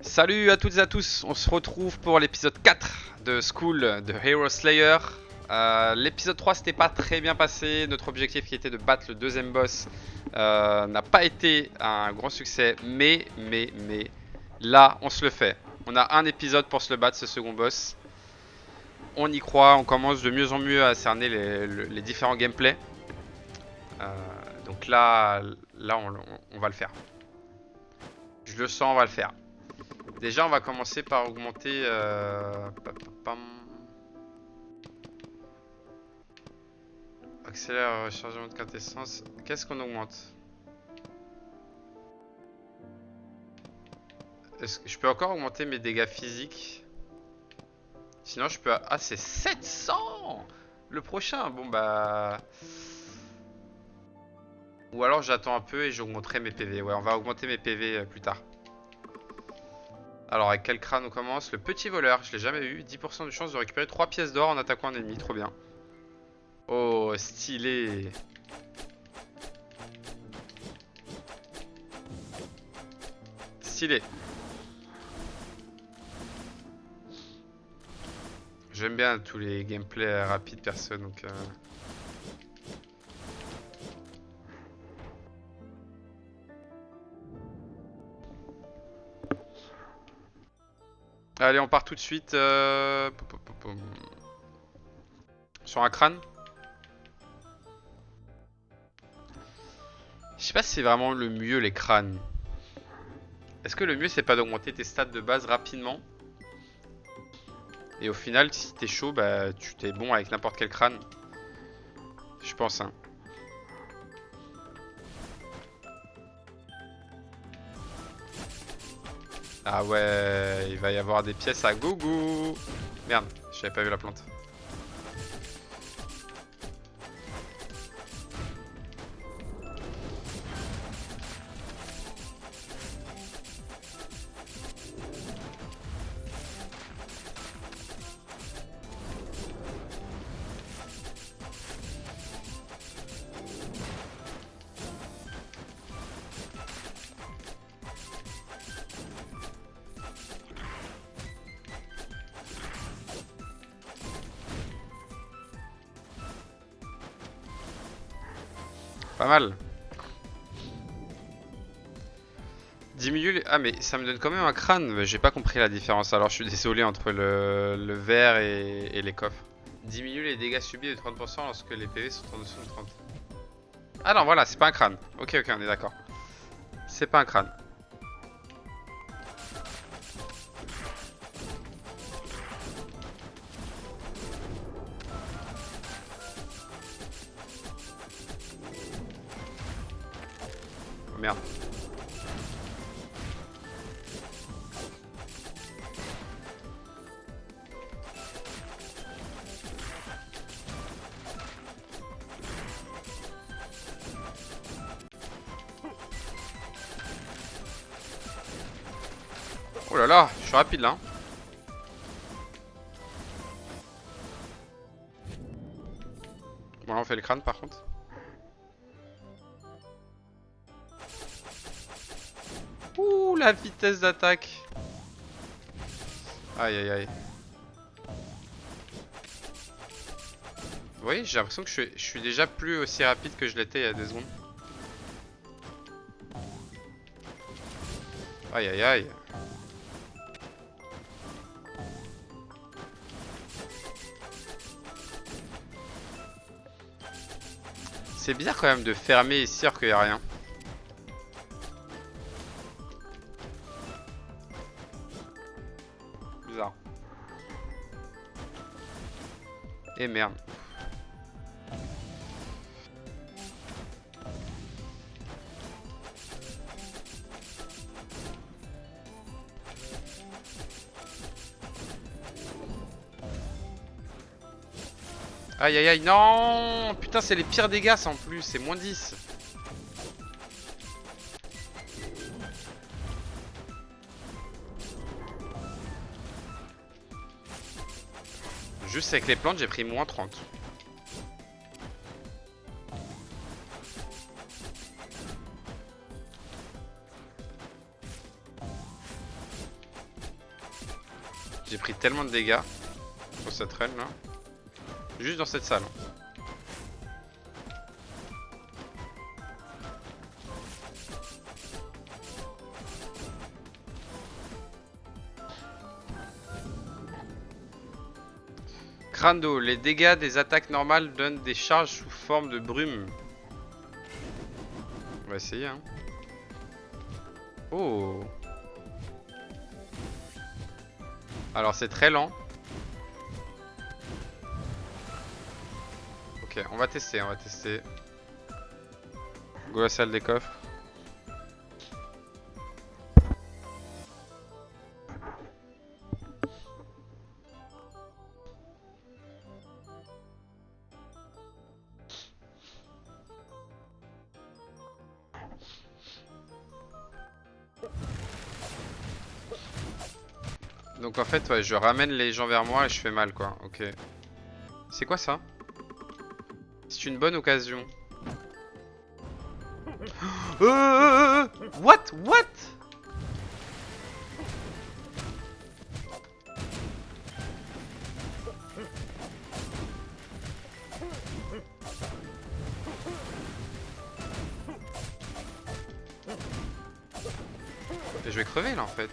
Salut à toutes et à tous, on se retrouve pour l'épisode 4 de School de Hero Slayer. L'épisode 3 s'était pas très bien passé, notre objectif qui était de battre le deuxième boss n'a pas été un grand succès, mais là on se le fait. On a un épisode pour se le battre, ce second boss. On y croit, on commence de mieux en mieux à cerner les différents gameplays. Donc là on va le faire. Je le sens, on va le faire. Déjà, on va commencer par augmenter. Accélère rechargement de carte essence. Qu'est-ce qu'on augmente? Est-ce que je peux encore augmenter mes dégâts physiques? Sinon, je peux. Ah, c'est 700 le prochain. Bon, bah. Ou alors, j'attends un peu et j'augmenterai mes PV. Ouais, on va augmenter mes PV plus tard. Alors, avec quel crâne on commence? Le petit voleur, je l'ai jamais eu. 10% de chance de récupérer 3 pièces d'or en attaquant un ennemi. Trop bien. Oh, stylé. Stylé. J'aime bien tous les gameplays rapides perso, donc allez, on part tout de suite sur un crâne. Je sais pas si c'est vraiment le mieux les crânes. Est-ce que le mieux c'est pas d'augmenter tes stats de base rapidement? Et au final, si t'es chaud, bah tu t'es bon avec n'importe quel crâne. Je pense, hein. Ah ouais, il va y avoir des pièces à gogo. Merde, j'avais pas vu la plante. Pas mal. Diminue les... Ah mais ça me donne quand même un crâne. J'ai pas compris la différence. Alors je suis désolé entre le vert et les coffres. Diminue les dégâts subis de 30% lorsque les PV sont en dessous de 30. Ah non, voilà, c'est pas un crâne. Ok, on est d'accord. C'est pas un crâne. Oh, merde. Oh là là, je suis rapide là, hein. Bon, là on fait le crâne par contre. Ouh, la vitesse d'attaque. Aïe aïe aïe. Vous voyez, j'ai l'impression que je suis déjà plus aussi rapide que je l'étais il y a 2 secondes. Aïe aïe aïe. C'est bizarre quand même de fermer ici alors qu'il n'y a rien. Bizarre. Et merde. Aïe aïe aïe, non. Putain, c'est les pires dégâts ça en plus, c'est moins 10. Juste avec les plantes, j'ai pris moins 30. J'ai pris tellement de dégâts sur cette run là. Juste dans cette salle. Crando, les dégâts des attaques normales donnent des charges sous forme de brume. On va essayer hein. Oh. Alors c'est très lent. Ok, on va tester, Go à la salle des coffres. Donc en fait, ouais, je ramène les gens vers moi et je fais mal quoi. Ok. C'est quoi ça? C'est une bonne occasion. What? What? Je vais crever là en fait.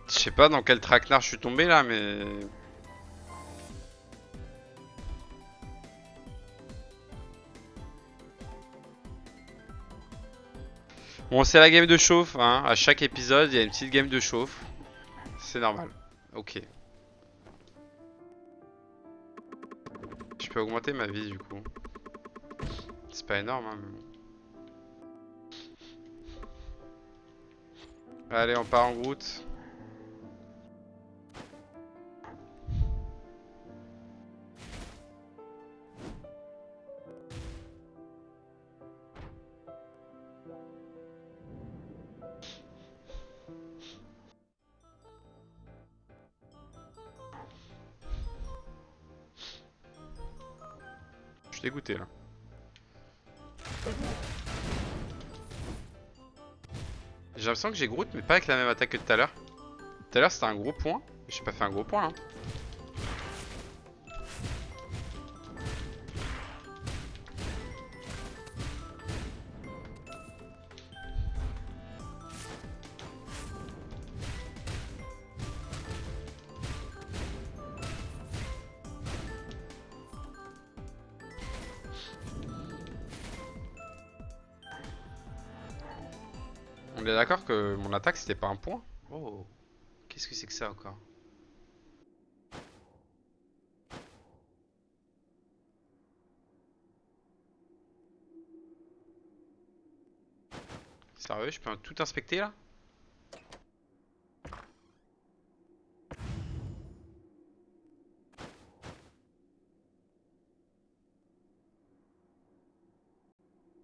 Je sais pas dans quel traquenard je suis tombé là, mais... Bon, c'est la game de chauffe, hein. À chaque épisode, il y a une petite game de chauffe. C'est normal. Ok. Je peux augmenter ma vie, du coup. C'est pas énorme, hein. Allez, on part en route. Je suis dégoûté, là. J'ai l'impression que j'ai Groot, mais pas avec la même attaque que tout à l'heure. Tout à l'heure, c'était un gros point. J'ai pas fait un gros point, là. On est d'accord que mon attaque, c'était pas un point? Oh. Qu'est-ce que c'est que ça, encore? Sérieux, je peux tout inspecter, là?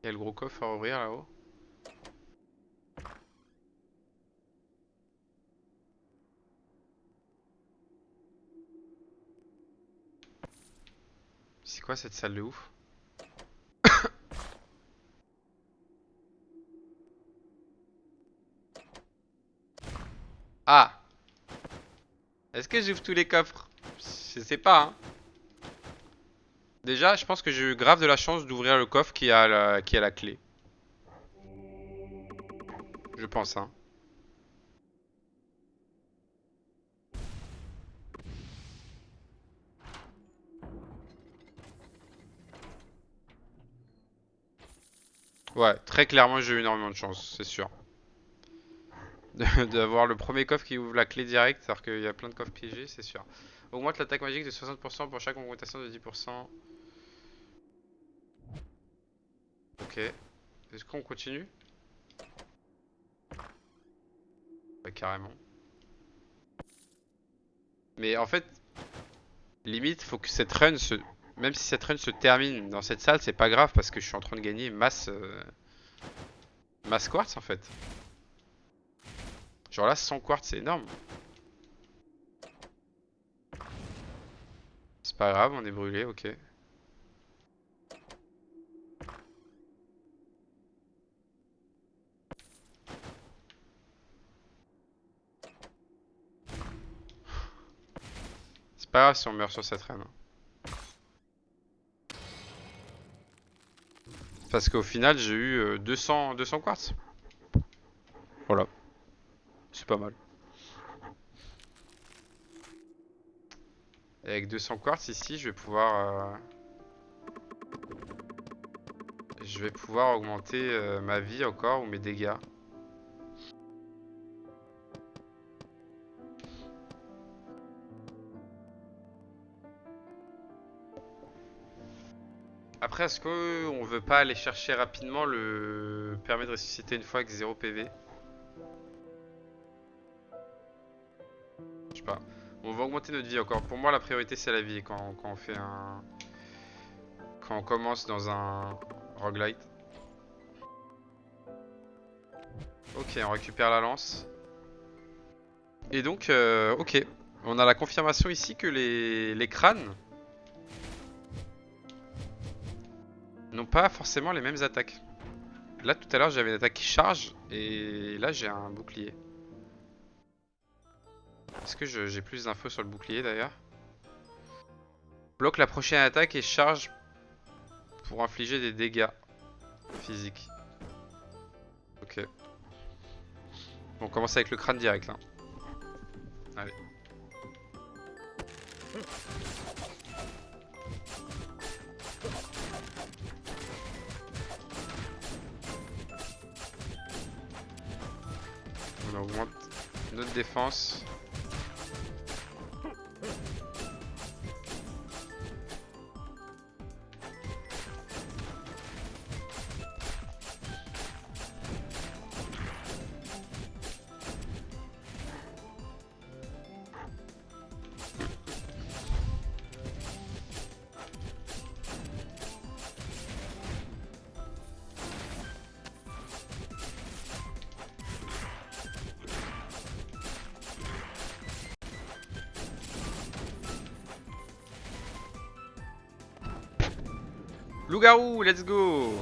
Il y a le gros coffre à ouvrir, là-haut. C'est quoi cette salle de ouf? Ah! Est-ce que j'ouvre tous les coffres? Je sais pas, hein. Déjà, je pense que j'ai eu grave de la chance d'ouvrir le coffre qui a la clé. Je pense, hein. Ouais, très clairement, j'ai eu énormément de chance, c'est sûr. D'avoir le premier coffre qui ouvre la clé directe, alors qu'il y a plein de coffres piégés, c'est sûr. Augmente l'attaque magique de 60% pour chaque augmentation de 10%. Ok. Est-ce qu'on continue? Bah, carrément. Mais en fait, limite, faut que cette run même si cette run se termine dans cette salle, c'est pas grave parce que je suis en train de gagner masse quartz en fait. Genre là, 100 quartz, c'est énorme. C'est pas grave, on est brûlé, ok. C'est pas grave si on meurt sur cette run. Parce qu'au final, j'ai eu 200 quartz. Voilà. C'est pas mal. Et avec 200 quartz ici, je vais pouvoir augmenter ma vie encore ou mes dégâts. Après, est-ce qu'on veut pas aller chercher rapidement le permis de ressusciter une fois avec 0 PV? Je sais pas. On va augmenter notre vie encore. Pour moi, la priorité, c'est la vie quand on fait un... Quand on commence dans un roguelite. Ok, on récupère la lance. Et donc, ok. On a la confirmation ici que les crânes n'ont pas forcément les mêmes attaques. Là, tout à l'heure, j'avais une attaque qui charge, et là, j'ai un bouclier. Est-ce que j'ai plus d'infos sur le bouclier, d'ailleurs? Bloque la prochaine attaque et charge pour infliger des dégâts physiques. Ok. Bon, on commence avec le crâne direct, là. Allez. On augmente notre défense. Loup-garou, let's go!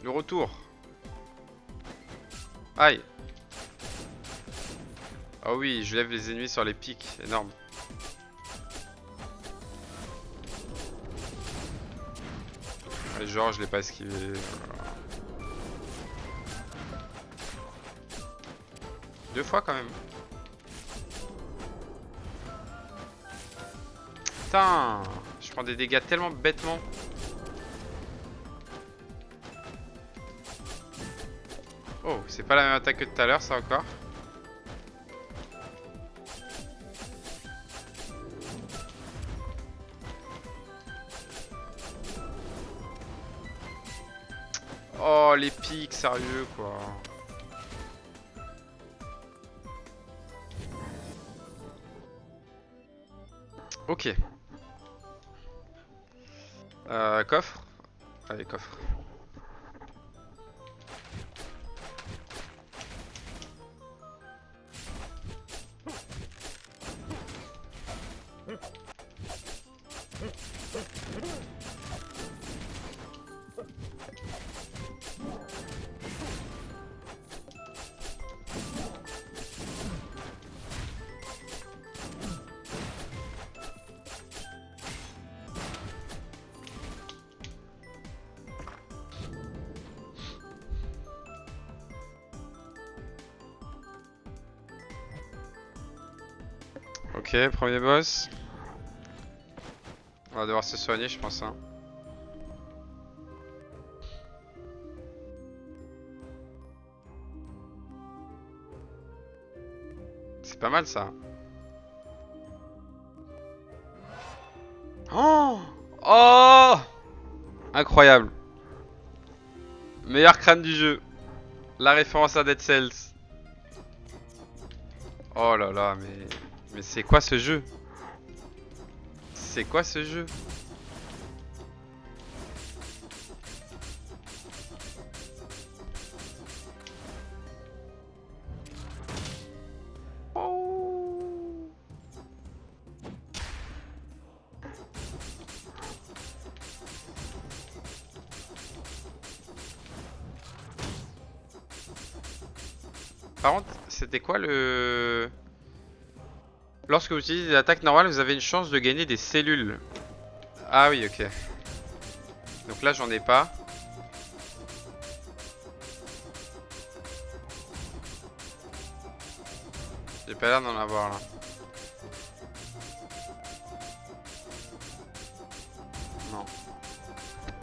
Le retour. Aïe. Ah oui, je lève les ennemis sur les pics, énorme. Et genre, je l'ai pas esquivé. Deux fois quand même. Putain, je prends des dégâts tellement bêtement. Oh, c'est pas la même attaque que tout à l'heure, ça encore. Oh, les pics, sérieux quoi. Ok. Coffre. Allez, coffre. Ok, premier boss. On va devoir se soigner, je pense. Hein. C'est pas mal ça. Oh, oh, incroyable. Meilleur crâne du jeu. La référence à Dead Cells. Oh là là, mais c'est quoi ce jeu? C'est quoi ce jeu? Par contre, c'était quoi le... Lorsque vous utilisez des attaques normales, vous avez une chance de gagner des cellules. Ah oui, ok. Donc là, j'en ai pas. J'ai pas l'air d'en avoir là. Non.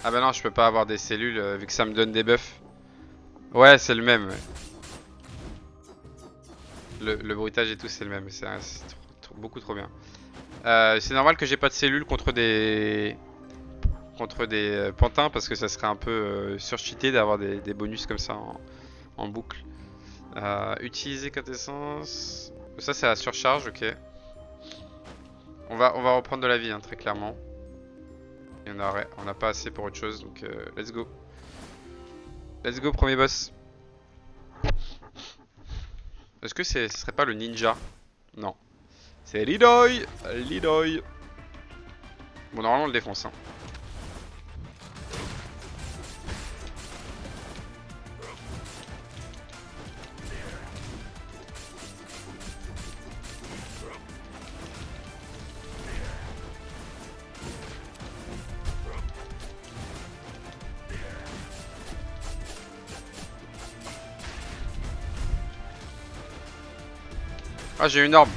Ah bah non, je peux pas avoir des cellules vu que ça me donne des buffs. Ouais, c'est le même. Ouais. Le bruitage et tout, c'est le même. C'est beaucoup trop bien. C'est normal que j'ai pas de cellules contre des pantins parce que ça serait un peu surcheaté d'avoir des bonus comme ça en boucle. Utiliser quintessence. Ça c'est la surcharge, ok. On va reprendre de la vie, hein, très clairement. Et on a pas assez pour autre chose, donc let's go. Let's go, premier boss. Est-ce que ce serait pas le ninja? Non. C'est Lidoy. Lidoy. Bon, normalement on le défonce, hein. Ah, j'ai une orbe.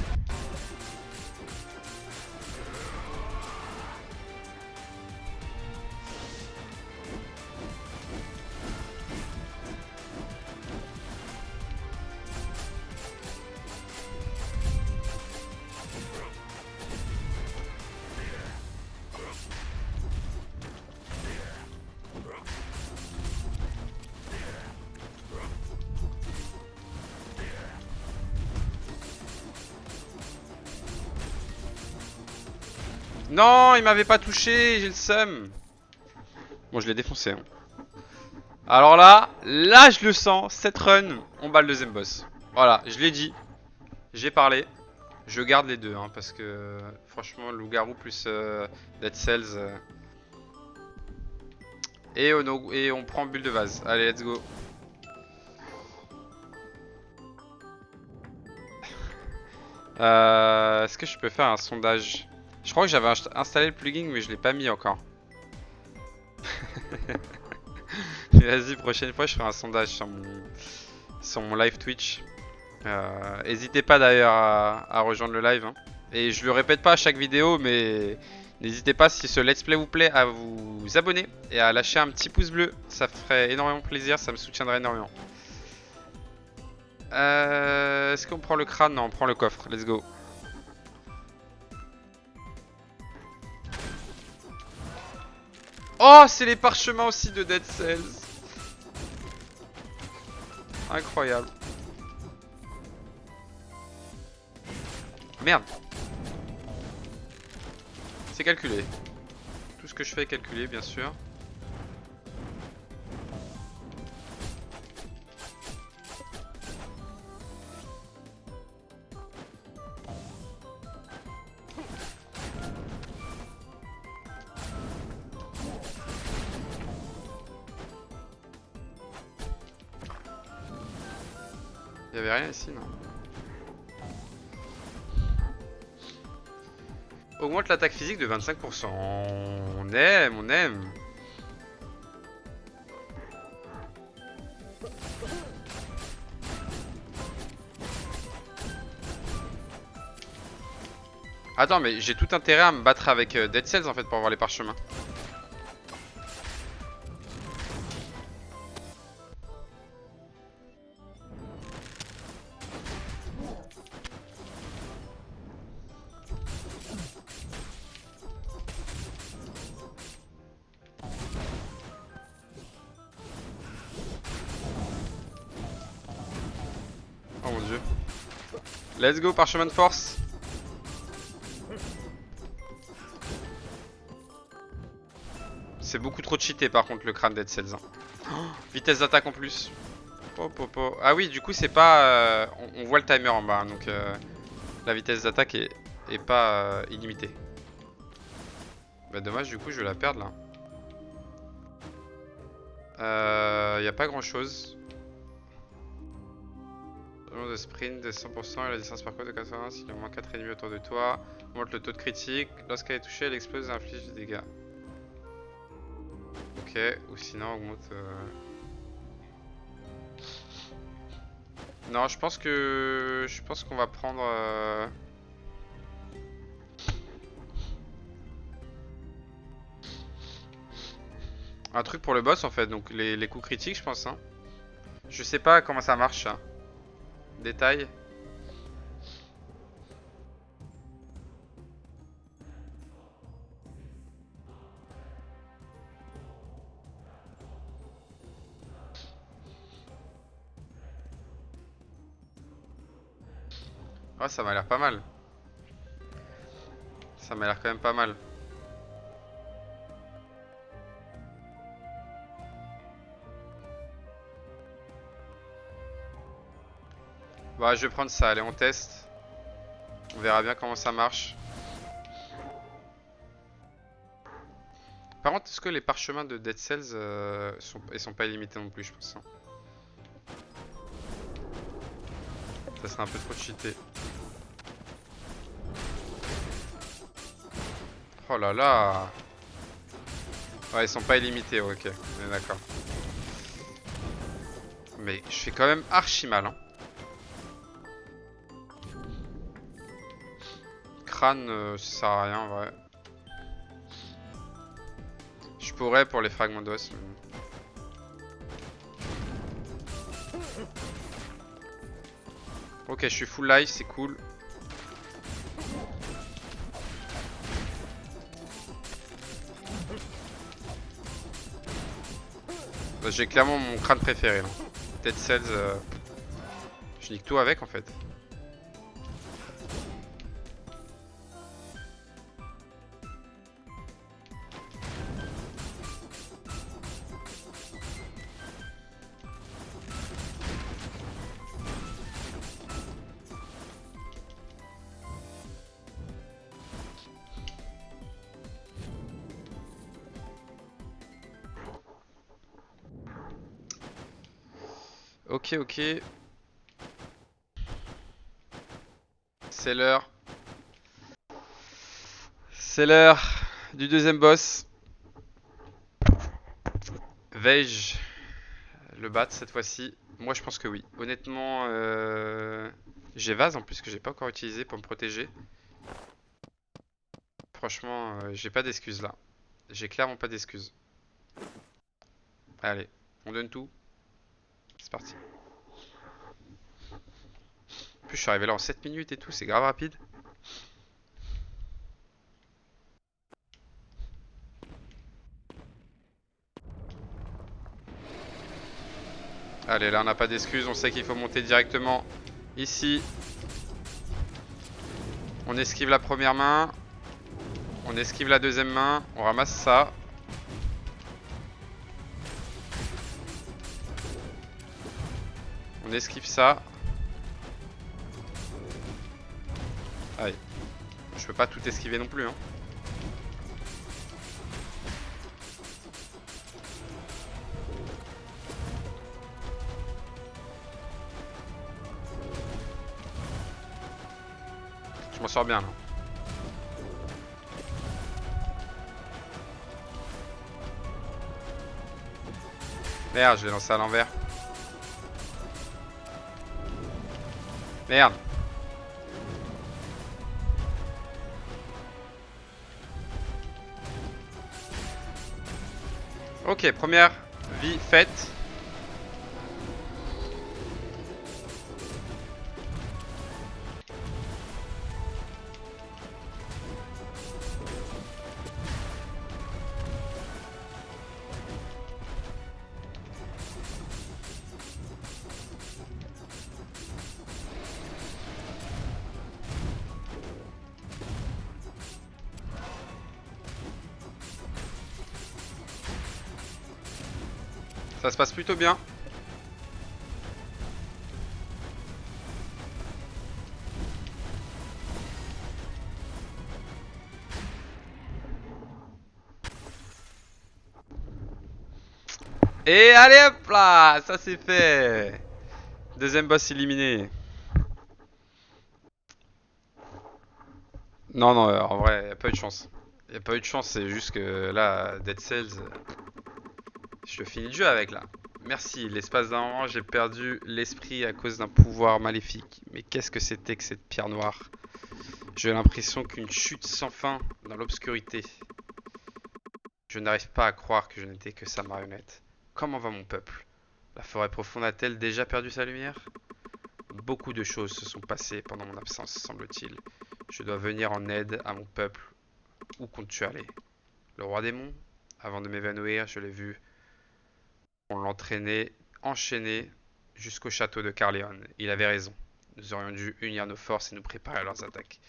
Non, il m'avait pas touché, j'ai le seum. Bon, je l'ai défoncé, hein. Alors là je le sens, cette run, on bat le deuxième boss. Voilà, je l'ai dit, j'ai parlé. Je garde les deux, hein, parce que franchement, loup-garou plus Dead Cells. Et on prend bulle de vase. Allez, let's go. Est-ce que je peux faire un sondage? Je crois que j'avais installé le plugin, mais je l'ai pas mis encore. Vas-y, prochaine fois, je ferai un sondage sur mon live Twitch. N'hésitez pas d'ailleurs à rejoindre le live, hein. Et je le répète pas à chaque vidéo, mais n'hésitez pas, si ce let's play vous plaît, à vous abonner et à lâcher un petit pouce bleu. Ça ferait énormément plaisir, ça me soutiendrait énormément. Est-ce qu'on prend le crâne? Non, on prend le coffre. Let's go. Oh, c'est les parchemins aussi de Dead Cells. Incroyable. Merde. C'est calculé. Tout ce que je fais est calculé, bien sûr. Y'avait rien ici, non? Augmente l'attaque physique de 25%. On aime, on aime. Attends, mais j'ai tout intérêt à me battre avec Dead Cells en fait pour avoir les parchemins. Oh mon dieu. Let's go, parchemin de force. C'est beaucoup trop cheaté par contre le crâne Dead Cells. Hein. Oh, vitesse d'attaque en plus. Ah oui, du coup c'est pas... on voit le timer en bas, hein, donc la vitesse d'attaque est pas illimitée. Bah dommage, du coup je vais la perdre là. Y a pas grand chose. Le de sprint de 100% et la distance par contre de 80 s'il y a au moins 4 ennemis autour de toi. Augmente le taux de critique. Lorsqu'elle est touchée, elle explose et inflige des dégâts. Ok, ou sinon augmente... Non, je pense qu'on va prendre... un truc pour le boss en fait, donc les coups critiques je pense. Hein. Je sais pas comment ça marche ça. Détail. Ah, ça m'a l'air pas mal. Ça m'a l'air quand même pas mal. Bah, je vais prendre ça, allez, on teste. On verra bien comment ça marche. Par contre, est-ce que les parchemins de Dead Cells ils sont pas illimités non plus, je pense. Hein. Ça serait un peu trop cheaté. Oh là là. Ouais, ils sont pas illimités, ok, on est d'accord. Mais je fais quand même archi mal. Hein. Crâne, ça sert à rien en vrai. Je pourrais pour les fragments d'os. Mais... Ok, je suis full life, c'est cool. Bah, j'ai clairement mon crâne préféré. Là. Dead Cells, je nique tout avec en fait. Ok, ok. C'est l'heure. C'est l'heure du deuxième boss. Vais-je le battre cette fois-ci? Moi je pense que oui. Honnêtement, j'ai vase en plus que j'ai pas encore utilisé pour me protéger. Franchement, j'ai pas d'excuses là. J'ai clairement pas d'excuses. Allez, on donne tout. C'est parti. En plus je suis arrivé là en 7 minutes et tout, c'est grave rapide. Allez, là on n'a pas d'excuses, on sait qu'il faut monter directement ici. On esquive la première main. On esquive la deuxième main. On ramasse ça. On esquive ça. Aïe. Je peux pas tout esquiver non plus. Hein. Je m'en sors bien là. Merde, je vais lancer à l'envers. Merde. Ok, première vie faite. Ça se passe plutôt bien. Et allez hop là, ça c'est fait. Deuxième boss éliminé. Non, non, en vrai, y a pas eu de chance. Y a pas eu de chance, c'est juste que là, Dead Cells, je finis le jeu avec là. Merci, l'espace d'un moment, j'ai perdu l'esprit à cause d'un pouvoir maléfique. Mais qu'est-ce que c'était que cette pierre noire? J'ai l'impression qu'une chute sans fin dans l'obscurité. Je n'arrive pas à croire que je n'étais que sa marionnette. Comment va mon peuple? La forêt profonde a-t-elle déjà perdu sa lumière? Beaucoup de choses se sont passées pendant mon absence, semble-t-il. Je dois venir en aide à mon peuple. Où comptes-tu aller? Le roi démon? Avant de m'évanouir, je l'ai vu. On l'entraînait, enchaîné, jusqu'au château de Carleon. Il avait raison. Nous aurions dû unir nos forces et nous préparer à leurs attaques.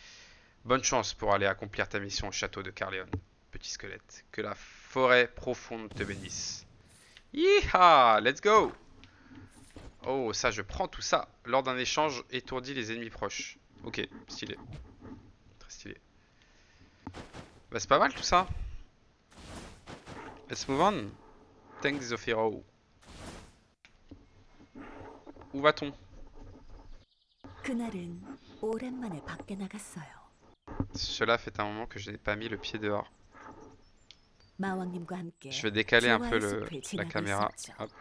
Bonne chance pour aller accomplir ta mission au château de Carleon, petit squelette. Que la forêt profonde te bénisse. Yeeha! Let's go! Oh, ça, je prends tout ça. Lors d'un échange, étourdit les ennemis proches. Ok, stylé. Très stylé. Bah, c'est pas mal tout ça. Let's move on. Thank the hero. Où va-t-on? 그날은 오랜만에 밖에 나갔어요. Cela fait un moment que je n'ai pas mis le pied dehors. 마왕님과 함께 Je vais décaler un peu 조화의 숲을 la 지나고 caméra. 있었죠. Hop.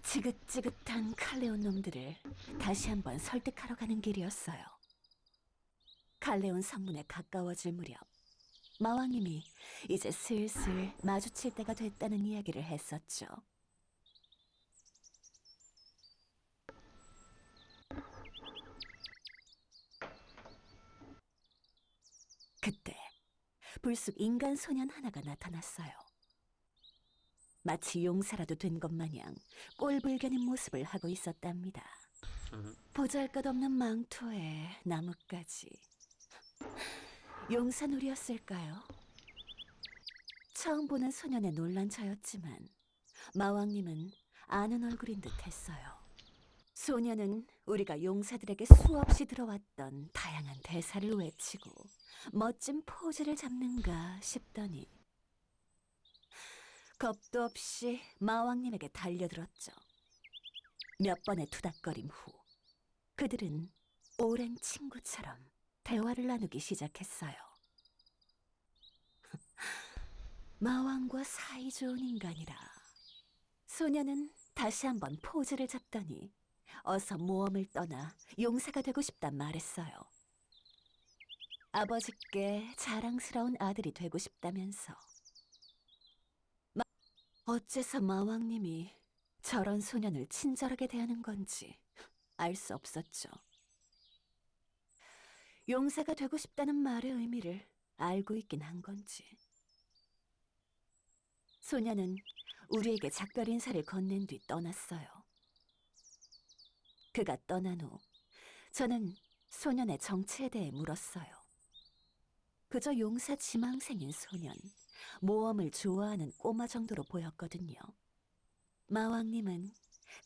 지긋지긋한 칼레온 놈들을 다시 한번 설득하러 가는 길이었어요. 칼레온 성문에 가까워질 무렵 마왕님이 이제 슬슬 마주칠 때가 됐다는 이야기를 했었죠. 그때 불쑥 인간 소년 하나가 나타났어요. 마치 용사라도 된 것 마냥 꼴불견인 모습을 하고 있었답니다. 보잘것없는 망토에 나뭇가지. 용사놀이였을까요? 처음 보는 소년에 놀란 저였지만 마왕님은 아는 얼굴인 듯 했어요. 소년은 우리가 용사들에게 수없이 들어왔던 다양한 대사를 외치고 멋진 포즈를 잡는가 싶더니 겁도 없이 마왕님에게 달려들었죠. 몇 번의 투닥거림 후 그들은 오랜 친구처럼 대화를 나누기 시작했어요. 마왕과 사이좋은 인간이라. 소녀는 다시 한번 포즈를 잡더니 어서 모험을 떠나 용사가 되고 싶단 말했어요. 아버지께 자랑스러운 아들이 되고 싶다면서. 어째서 마왕님이 저런 소년을 친절하게 대하는 건지 알 수 없었죠. 용사가 되고 싶다는 말의 의미를 알고 있긴 한 건지. 소년은 우리에게 작별 인사를 건넨 뒤 떠났어요. 그가 떠난 후 저는 소년의 정체에 대해 물었어요. 그저 용사 지망생인 소년, 모험을 좋아하는 꼬마 정도로 보였거든요. 마왕님은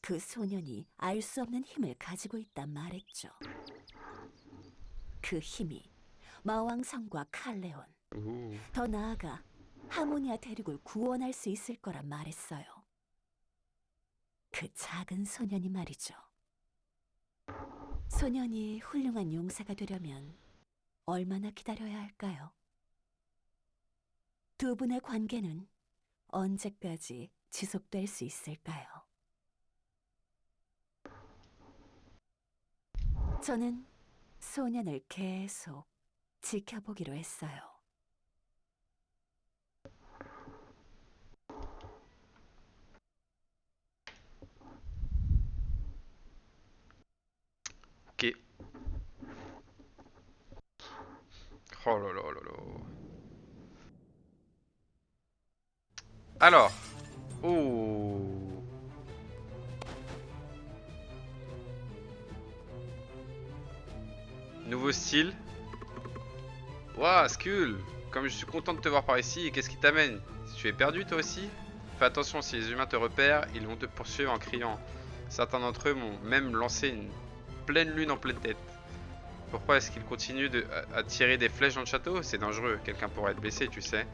그 소년이 알 수 없는 힘을 가지고 있단 말했죠. 그 힘이 마왕성과 칼레온, 더 나아가 하모니아 대륙을 구원할 수 있을 거란 말했어요. 그 작은 소년이 말이죠. 소년이 훌륭한 용사가 되려면 얼마나 기다려야 할까요? 두 분의 관계는 언제까지 지속될 수 있을까요? 저는 소년을 계속 지켜보기로 했어요. Ok. Oh là là là là. Alors. Oh. Nouveau style. Waouh, Skull. Comme je suis content de te voir par ici, qu'est-ce qui t'amène? Tu es perdu toi aussi? Fais attention, si les humains te repèrent, ils vont te poursuivre en criant. Certains d'entre eux m'ont même lancé une pleine lune en pleine tête. Pourquoi est-ce qu'ils continuent à tirer des flèches dans le château? C'est dangereux, quelqu'un pourrait être blessé, tu sais.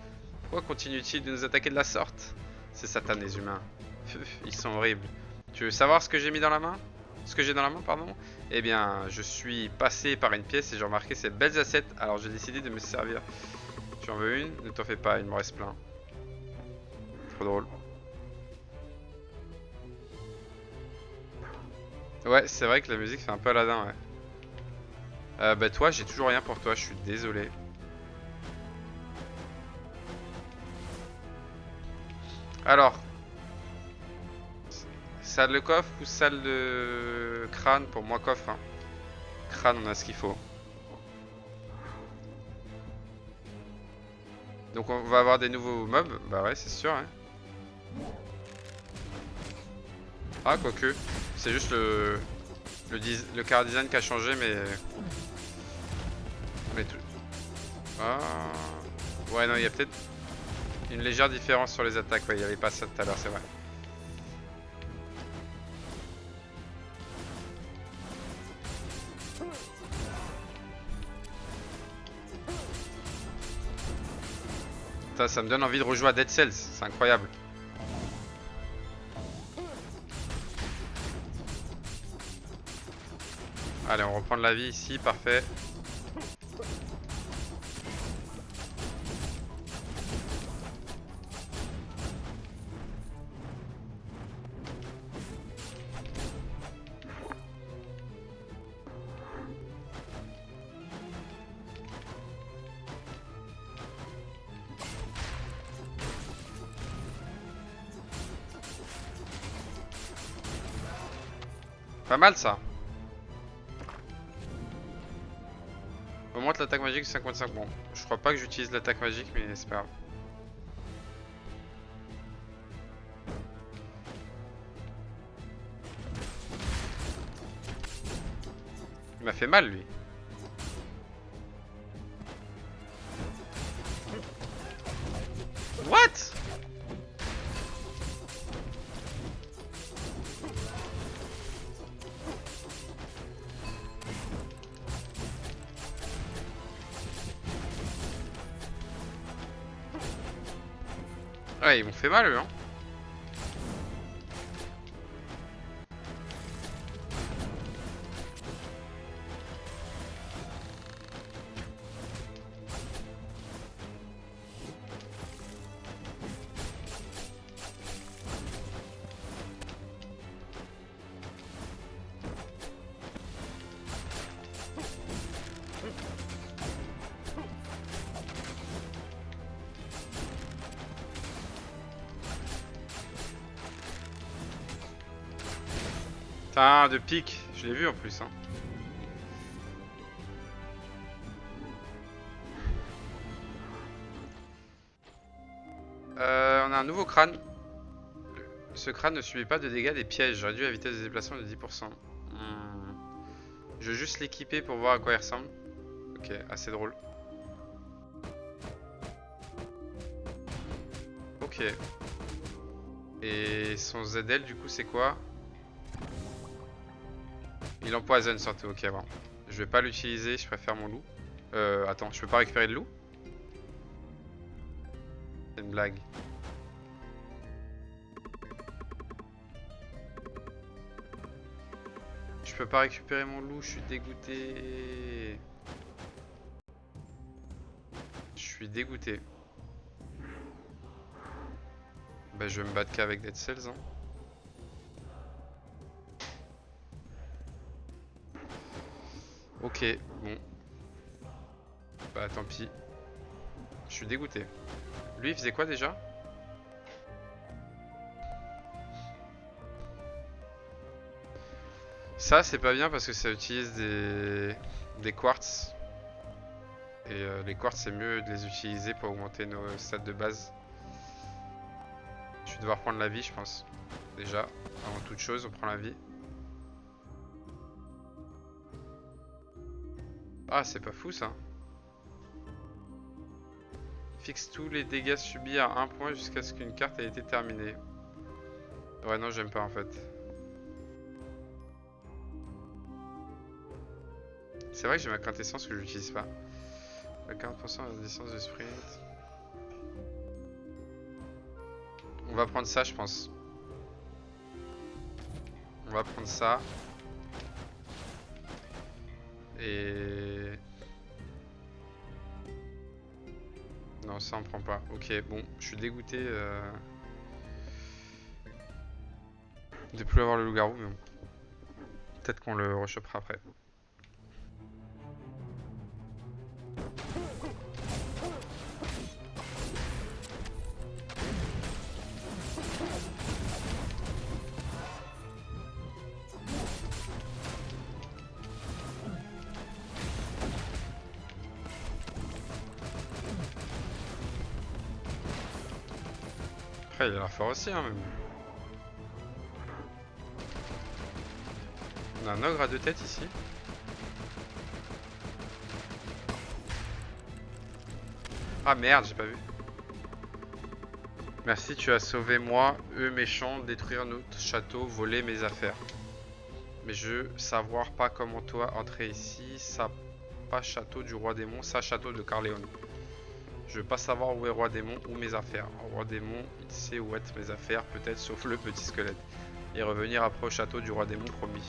Pourquoi continuent-ils de nous attaquer de la sorte? C'est Satan, les humains. Ils sont horribles. Tu veux savoir ce que j'ai mis dans la main? Ce que j'ai dans la main, pardon? Eh bien, je suis passé par une pièce et j'ai remarqué ces belles assiettes, alors j'ai décidé de me servir. Tu en veux une? Ne t'en fais pas, il me reste plein. Trop drôle. Ouais, c'est vrai que la musique fait un peu Aladdin, ouais. Bah toi, j'ai toujours rien pour toi, je suis désolé. Alors, salle de coffre ou salle de crâne? Pour moi, coffre, hein. Crâne, on a ce qu'il faut. Donc on va avoir des nouveaux mobs. Bah ouais, c'est sûr, hein. Ah, quoique. C'est juste le car design qui a changé, mais tout... Ah... Ouais, non, il y a peut-être une légère différence sur les attaques. Ouais, il n'y avait pas ça tout à l'heure, c'est vrai. Putain, ça me donne envie de rejouer à Dead Cells, c'est incroyable. Allez, on reprend de la vie ici, parfait. Pas mal ça. Augmente l'attaque magique de 55. Bon, je crois pas que j'utilise l'attaque magique, mais c'est pas grave. Il m'a fait mal lui. What? Ouais, ils m'ont fait mal eux, hein. Ah, de pique, je l'ai vu en plus, hein. On a un nouveau crâne. Ce crâne ne subit pas de dégâts des pièges, réduit la vitesse de déplacement de 10%. Je vais juste l'équiper pour voir à quoi il ressemble. Ok, assez drôle. Ok. Et son ZL du coup c'est quoi? Il empoisonne surtout, ok bon. Je vais pas l'utiliser, je préfère mon loup. Attends, je peux pas récupérer le loup? C'est une blague. Je peux pas récupérer mon loup, je suis dégoûté. Je suis dégoûté. Bah je vais me battre qu'avec Dead Cells, hein. Ok, bon. Bah tant pis. Je suis dégoûté. Lui il faisait quoi déjà? Ça c'est pas bien parce que ça utilise des quartz. Et les quartz c'est mieux de les utiliser pour augmenter nos stats de base. Je vais devoir prendre la vie je pense. Déjà, avant toute chose on prend la vie. Ah c'est pas fou ça. Fixe tous les dégâts subis à 1 point jusqu'à ce qu'une carte ait été terminée. Ouais, non, j'aime pas en fait. C'est vrai que j'ai ma quintessence que je n'utilise pas. 40% de la distance de sprint. On va prendre ça, je pense. On va prendre ça. Et... Non, ça on prend pas. Ok, bon, je suis dégoûté de plus avoir le loup-garou, mais bon. Peut-être qu'on le rechopera après. Après, il a l'air fort aussi, hein, même. On a un ogre à 2 têtes ici. Ah merde, j'ai pas vu. Merci, tu as sauvé moi, eux méchants, détruire notre château, voler mes affaires. Mais je savoir pas comment toi entrer ici, ça pas château du roi démon, ça château de Carleon. Je veux pas savoir où est roi démon ou mes affaires. Roi démon, il sait où être mes affaires, peut-être sauf le petit squelette. Et revenir après au château du roi démon promis.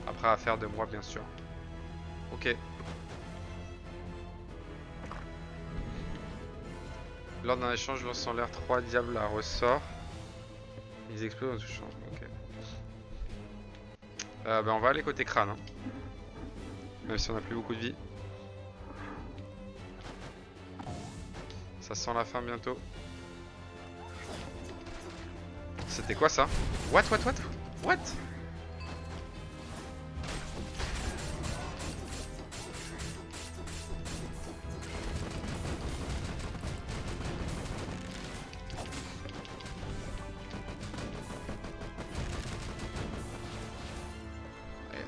Après affaire de moi bien sûr. Ok. Lors d'un échange, lance en l'air 3 diables à ressort. Ils explosent en touchant. Ok. Bah on va aller côté crâne. Hein. Même si on a plus beaucoup de vie. Ça sent la fin bientôt. C'était quoi ça? What?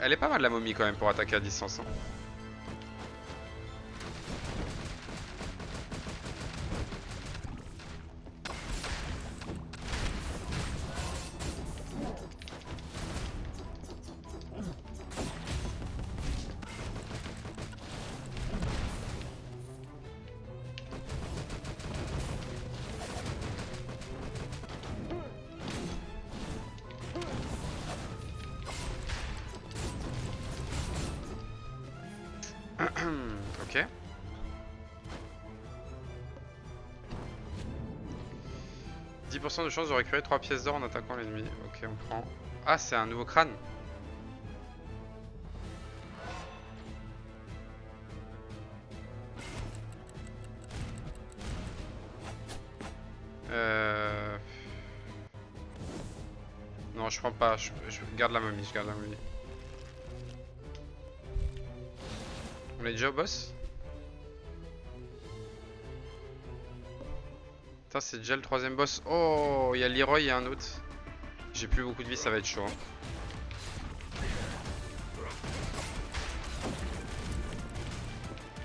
Elle est pas mal la momie quand même pour attaquer à distance. Hein. Ok. « 10% de chance de récupérer 3 pièces d'or en attaquant l'ennemi. » Ok, on prend. Ah, c'est un nouveau crâne. Non, je prends pas. Je garde la momie. On est déjà au boss? Putain, c'est déjà le 3ème boss. Oh, il y a Leroy et un autre. J'ai plus beaucoup de vie, ça va être chaud. Hein.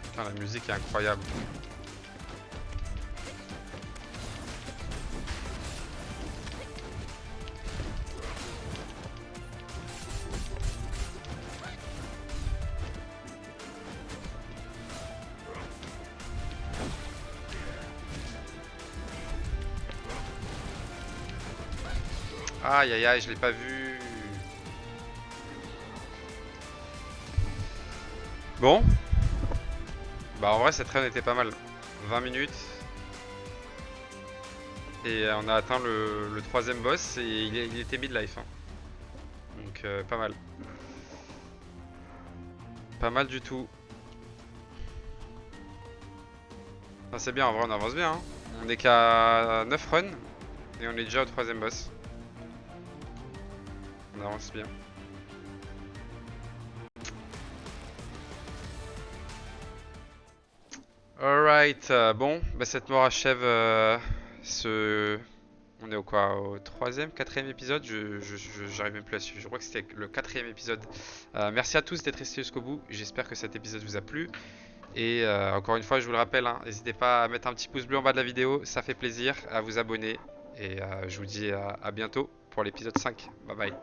Putain, la musique est incroyable. Aïe aïe aïe, je l'ai pas vu. Bon. Bah en vrai cette run était pas mal. 20 minutes. Et on a atteint le 3ème boss et il était mid-life. Hein. Donc pas mal. Pas mal du tout. Ah, c'est bien, en vrai on avance bien. Hein. On est qu'à 9 runs et on est déjà au 3ème boss. On avance bien. Alright, bon, bah cette mort achève ce... On est au quoi? Au 3ème, 4ème épisode? J'arrive même plus à suivre. Je crois que c'était le 4ème épisode. Merci à tous d'être restés jusqu'au bout. J'espère que cet épisode vous a plu. Et encore une fois, je vous le rappelle, hein, n'hésitez pas à mettre un petit pouce bleu en bas de la vidéo, ça fait plaisir, à vous abonner. Et je vous dis à bientôt pour l'épisode 5. Bye bye.